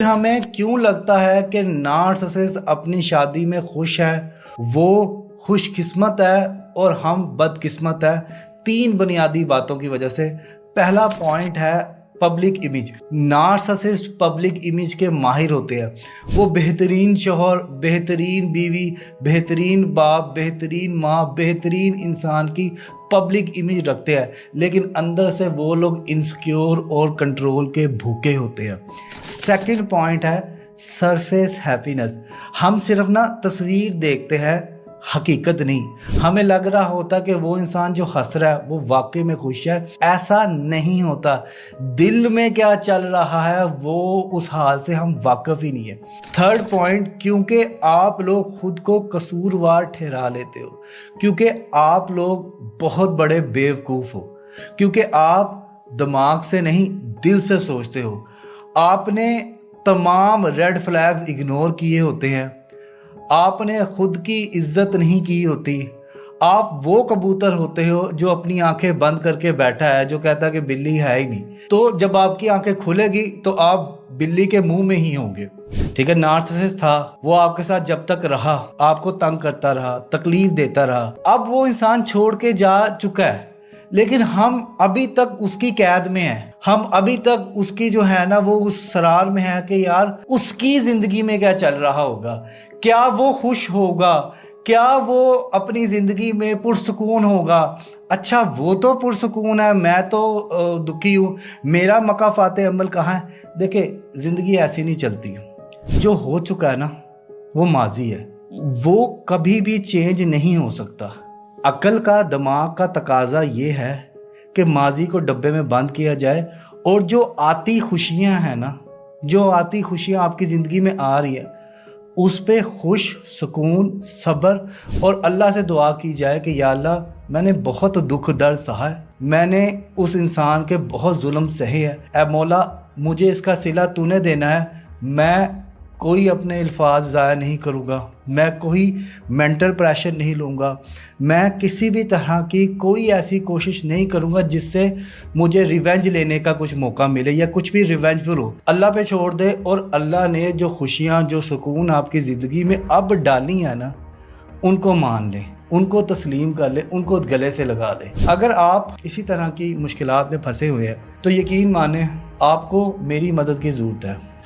हमें क्यों लगता है कि नार्सिसिस्ट अपनी शादी में खुश है, वो खुशकिस्मत है और हम बदकिस्मत है? 3 बुनियादी बातों की वजह से। पहला पॉइंट है public image. Narcissist public image के माहिर होते हैं। वो बेहतरीन शौहर, बेहतरीन बीवी, बेहतरीन बाप, बेहतरीन माँ, बेहतरीन इंसान की पब्लिक इमेज रखते हैं, लेकिन अंदर से वो लोग इनसिक्योर और कंट्रोल के भूखे होते हैं। सेकंड पॉइंट है सरफेस हैप्पीनेस। हम सिर्फ ना तस्वीर देखते हैं, हकीकत नहीं। हमें लग रहा होता कि वो इंसान जो हंस रहा है वो वाकई में खुश है, ऐसा नहीं होता। दिल में क्या चल रहा है वो उस हाल से हम वाकिफ ही नहीं है। थर्ड पॉइंट, क्योंकि आप लोग खुद को कसूरवार ठहरा लेते हो, क्योंकि आप लोग बहुत बड़े बेवकूफ़ हो, क्योंकि आप दिमाग से नहीं दिल से सोचते हो। आपने तमाम रेड फ्लैग्स इग्नोर किए होते हैं, आपने खुद की इज्जत नहीं की होती। आप वो कबूतर होते हो जो अपनी आंखें बंद करके बैठा है, जो कहता है कि बिल्ली है ही नहीं। तो जब आपकी आंखें खुलेगी तो आप बिल्ली के मुंह में ही होंगे। ठीक है, नार्सिसिस्ट था, वो आपके साथ जब तक रहा आपको तंग करता रहा, तकलीफ देता रहा। अब वो इंसान छोड़ के जा चुका है, लेकिन हम अभी तक उसकी कैद में हैं। हम अभी तक उसकी जो है ना वो उस सरार में है कि यार उसकी ज़िंदगी में क्या चल रहा होगा, क्या वो खुश होगा, क्या वो अपनी ज़िंदगी में पुरसुकून होगा। अच्छा वो तो पुरसुकून है, मैं तो दुखी हूँ, मेरा मकाफात अमल कहाँ है? देखिए ज़िंदगी ऐसी नहीं चलती। जो हो चुका है ना वो माजी है, वो कभी भी चेंज नहीं हो सकता। अक्ल का, दिमाग का तकाजा ये है कि माजी को डब्बे में बंद किया जाए, और जो आती खुशियां हैं ना, जो आती खुशियां आपकी ज़िंदगी में आ रही है, उस पे खुश, सुकून, सब्र और अल्लाह से दुआ की जाए कि या अल्लाह मैंने बहुत दुख दर्द सहा है, मैंने उस इंसान के बहुत जुल्म सहे है, ऐ मौला मुझे इसका सिला तूने देना है। मैं कोई अपने अल्फाज ज़ाया नहीं करूँगा, मैं कोई मेंटल प्रेशर नहीं लूँगा, मैं किसी भी तरह की कोई ऐसी कोशिश नहीं करूँगा जिससे मुझे रिवेंज लेने का कुछ मौका मिले या कुछ भी रिवेंजफुल हो। अल्लाह पे छोड़ दे, और अल्लाह ने जो खुशियाँ, जो सुकून आपकी ज़िंदगी में अब डाली है ना, उनको मान लें, उनको तस्लीम कर ले, उनको गले से लगा ले। अगर आप इसी तरह की मुश्किलात में फंसे हुए हैं तो यकीन माने आपको मेरी मदद की ज़रूरत है।